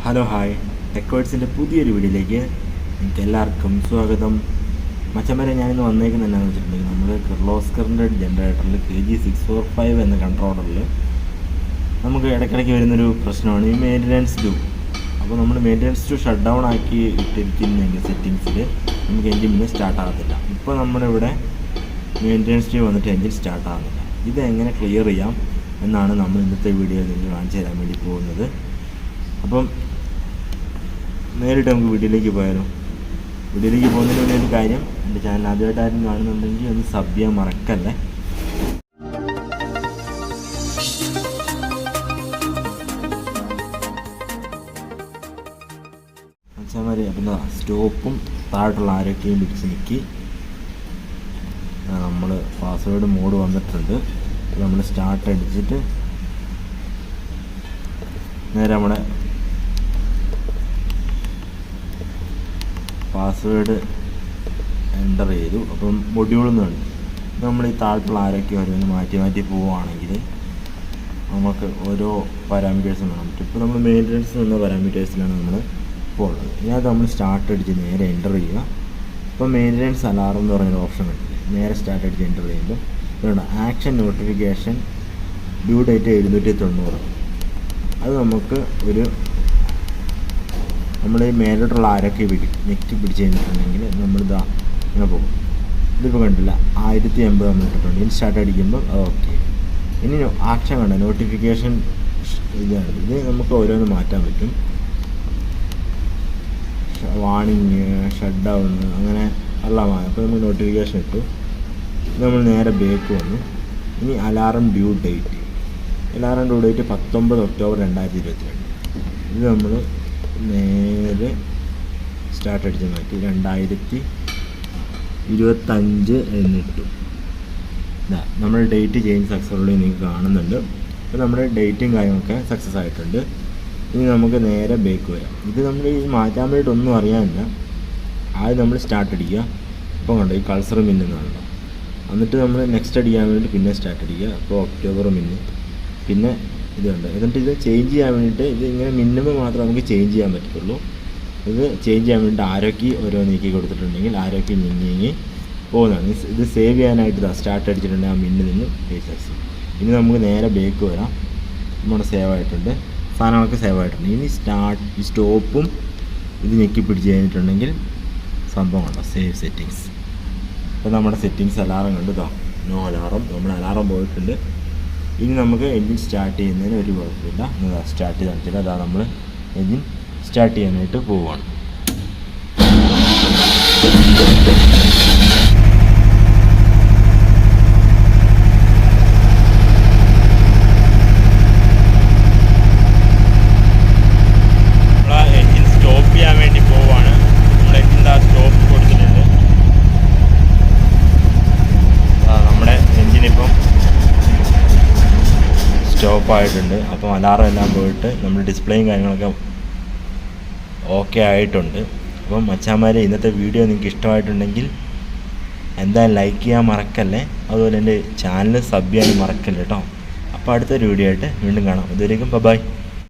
Hello hi ടെക്വേർഡ്സിൻ്റെ പുതിയൊരു വീഡിയോയിലേക്ക് നിങ്ങൾക്ക് എല്ലാവർക്കും സ്വാഗതം. മച്ചന്മാരെ ഞാനിന്ന് വന്നേക്കുന്നത് എന്താണെന്ന് വെച്ചിട്ടുണ്ടെങ്കിൽ നമ്മൾ കിർലോസ്കറിൻ്റെ ജനറേറ്ററിൽ KG645 എന്ന കൺട്രോളറിൽ നമുക്ക് ഇടയ്ക്കിടയ്ക്ക് വരുന്നൊരു പ്രശ്നമാണ് ഈ മെയിൻ്റനൻസ് ഡ്യൂ. അപ്പോൾ നമ്മൾ മെയിൻ്റനൻസ് ഡ്യൂ ഷട്ട് ഡൗൺ ആക്കി ഇട്ടിരിക്കുന്നെങ്കിൽ സെറ്റിങ്സിൽ നമുക്ക് എൻജിൻ പിന്നെ സ്റ്റാർട്ട് ആകത്തില്ല. ഇപ്പോൾ നമ്മുടെ ഇവിടെ മെയിൻ്റനൻസ് ഡ്യൂ വന്നിട്ട് എൻജിൻ സ്റ്റാർട്ട് ആകുന്നില്ല. ഇതെങ്ങനെ ക്ലിയർ ചെയ്യാം എന്നാണ് നമ്മൾ ഇന്നത്തെ വീഡിയോയിൽ നിങ്ങൾക്ക് കാണിച്ചു തരാൻ വേണ്ടി പോകുന്നത്. അപ്പം നേരിട്ട് നമുക്ക് വീഡിയോയിലേക്ക് പോയാലോ. വീഡിയോയിലേക്ക് പോകുന്നതിന് മുന്നേ ഒരു കാര്യം, എൻ്റെ ചാനൽ ആദ്യമായിട്ടാരും കാണുന്നുണ്ടെങ്കിൽ ഒന്ന് സബ് ചെയ്യാൻ മറക്കല്ലേ. മച്ചാമാരെ അപ്പം സ്റ്റോപ്പും താഴോട്ടുള്ള ആരൊക്കെയും പിടിച്ച് നിൽക്കി. നമ്മൾ പാസ്വേഡ് മോഡ് വന്നിട്ടുണ്ട്. നമ്മൾ സ്റ്റാർട്ട് അടിച്ചിട്ട് നേരെ നമ്മുടെ പാസ്വേഡ് എൻ്റർ ചെയ്തു. അപ്പം മൊഡ്യൂളൊന്നുണ്ട്. നമ്മൾ ഈ താഴത്തുള്ള ആരൊക്കെ ഓരോന്ന് മാറ്റി പോവുകയാണെങ്കിൽ നമുക്ക് ഓരോ പാരാമീറ്റേഴ്സും കാണാൻ പറ്റും. ഇപ്പോൾ നമ്മൾ മെയിൻ്റനൻസ് എന്ന പാരാമീറ്റേഴ്സിലാണ് നമ്മൾ ഇപ്പോൾ ഉള്ളത്. ഇതിനകത്ത് നമ്മൾ സ്റ്റാർട്ട് അടിച്ച് നേരെ എൻ്റർ ചെയ്യുക. ഇപ്പോൾ മെയിൻ്റനൻസ് അലാറം എന്ന് പറയുന്ന ഓപ്ഷൻ കിട്ടില്ല. നേരെ സ്റ്റാർട്ട് അടിച്ച് എൻ്റർ ചെയ്യുമ്പോൾ ഇതുണ്ട് ആക്ഷൻ നോട്ടിഫിക്കേഷൻ ഡ്യൂ ഡേറ്റ് 790. അത് നമുക്ക് ഒരു നമ്മൾ ഈ മേലോട്ടുള്ള ആരൊക്കെ നെറ്റ് പിടിച്ച് കഴിഞ്ഞിട്ടുണ്ടെങ്കിൽ നമ്മളിതാ ഇങ്ങനെ പോകും. ഇതിപ്പോൾ കണ്ടില്ല 1080 നമ്മൾ ഇട്ടിട്ടുണ്ട്. ഇനി സ്റ്റാർട്ട് അടിക്കുമ്പോൾ അത് ഓക്കെ. ഇനി ആക്ഷൻ കണ്ട നോട്ടിഫിക്കേഷൻ ഇതാണ്. ഇത് നമുക്ക് ഓരോന്ന് മാറ്റാൻ പറ്റും. വാണിങ്, ഷട്ട് ഡൗൺ, അങ്ങനെ എല്ലാം. അപ്പോൾ നമ്മൾ നോട്ടിഫിക്കേഷൻ ഇട്ടു. നമ്മൾ നേരെ ബേക്ക് വന്നു. ഇനി അലാറം ഡ്യൂ ഡേറ്റ് 19 ഒക്ടോബർ 2022. ഇത് നമ്മൾ നേരെ സ്റ്റാർട്ട് അടിച്ച് മാറ്റി 2025 എന്നിട്ടു. നമ്മുടെ ഡേറ്റ് ചേഞ്ച് സക്സസ്ഫുള്ളി നിങ്ങൾക്ക് കാണുന്നുണ്ട്. അപ്പോൾ നമ്മുടെ ഡേറ്റും കാര്യങ്ങളൊക്കെ സക്സസ് ആയിട്ടുണ്ട്. ഇനി നമുക്ക് നേരെ ബേക്ക് വരാം. ഇത് നമ്മൾ ഈ മാറ്റാൻ വേണ്ടിയിട്ടൊന്നും അറിയാനില്ല. ആദ്യം നമ്മൾ സ്റ്റാർട്ട് അടിക്കുക. ഇപ്പോൾ കണ്ടോ ഈ കൾസർ മിന്നുന്നുണ്ടോ. എന്നിട്ട് നമ്മൾ നെക്സ്റ്റ് അടിക്കാൻ വേണ്ടി പിന്നെ സ്റ്റാർട്ട് അടിക്കുക. അപ്പോൾ ഒക്ടോബർ മിന്ന്, പിന്നെ ഇതുണ്ട്. എന്നിട്ട് ഇത് ചേഞ്ച് ചെയ്യാൻ വേണ്ടിയിട്ട് ഇത് ഇങ്ങനെ മിനിമം മാത്രമേ നമുക്ക് ചേഞ്ച് ചെയ്യാൻ പറ്റത്തുള്ളൂ. ഇത് ചേഞ്ച് ചെയ്യാൻ വേണ്ടിയിട്ട് ആരോഗ്യ ഓരോ നീക്കി കൊടുത്തിട്ടുണ്ടെങ്കിൽ ആരോഗ്യ നീങ്ങി പോകുന്നതാണ്. ഇത് സേവ് ചെയ്യാനായിട്ട് സ്റ്റാർട്ട് അടിച്ചിട്ടുണ്ടെങ്കിൽ ആ മിന്നിൽ നിന്ന് സക്സസ്. ഇനി നമുക്ക് നേരെ ബേക്ക് വരാം. നമ്മുടെ സേവ് ആയിട്ടുണ്ട്, സാധനങ്ങളൊക്കെ സേവ് ആയിട്ടുണ്ട്. ഇനി സ്റ്റോപ്പും ഇത് ഞെക്കി പിടിച്ച് കഴിഞ്ഞിട്ടുണ്ടെങ്കിൽ സംഭവം കണ്ടോ സേവ് സെറ്റിങ്സ്. അപ്പോൾ നമ്മുടെ സെറ്റിങ്സ് അലാറം കണ്ടു. നോ അലാറം, നമ്മുടെ അലാറം പോയിട്ടുണ്ട്. ഇനി നമുക്ക് എൻജിൻ സ്റ്റാർട്ട് ചെയ്യുന്നതിന് ഒരു കുഴപ്പമില്ല. സ്റ്റാർട്ട് ചെയ്ത് കാണിച്ചില്ല. അതാ നമ്മൾ എൻജിൻ സ്റ്റാർട്ട് ചെയ്യാനായിട്ട് പോവുകയാണ്. എൻജിൻ സ്റ്റോപ്പ് ചെയ്യാൻ വേണ്ടി പോവുകയാണ്. നമ്മൾ എൻജിൻ സ്റ്റോപ്പ് കൊടുത്തിട്ടുണ്ട്. നമ്മുടെ എൻജിനിപ്പം സ്റ്റോപ്പായിട്ടുണ്ട്. അപ്പം അലാറം എല്ലാം പോയിട്ട് നമ്മൾ ഡിസ്പ്ലേയും കാര്യങ്ങളൊക്കെ ഓക്കെ ആയിട്ടുണ്ട്. അപ്പം മച്ചാന്മാരെ ഇന്നത്തെ വീഡിയോ നിങ്ങൾക്ക് ഇഷ്ടമായിട്ടുണ്ടെങ്കിൽ എന്തായാലും ലൈക്ക് ചെയ്യാൻ മറക്കല്ലേ. അതുപോലെ എൻ്റെ ചാനൽ സബ് ചെയ്യാൻ മറക്കല്ലേ കേട്ടോ. അപ്പോൾ അടുത്തൊരു വീഡിയോ ആയിട്ട് വീണ്ടും കാണാം. ഇതുവരെയും ബൈ.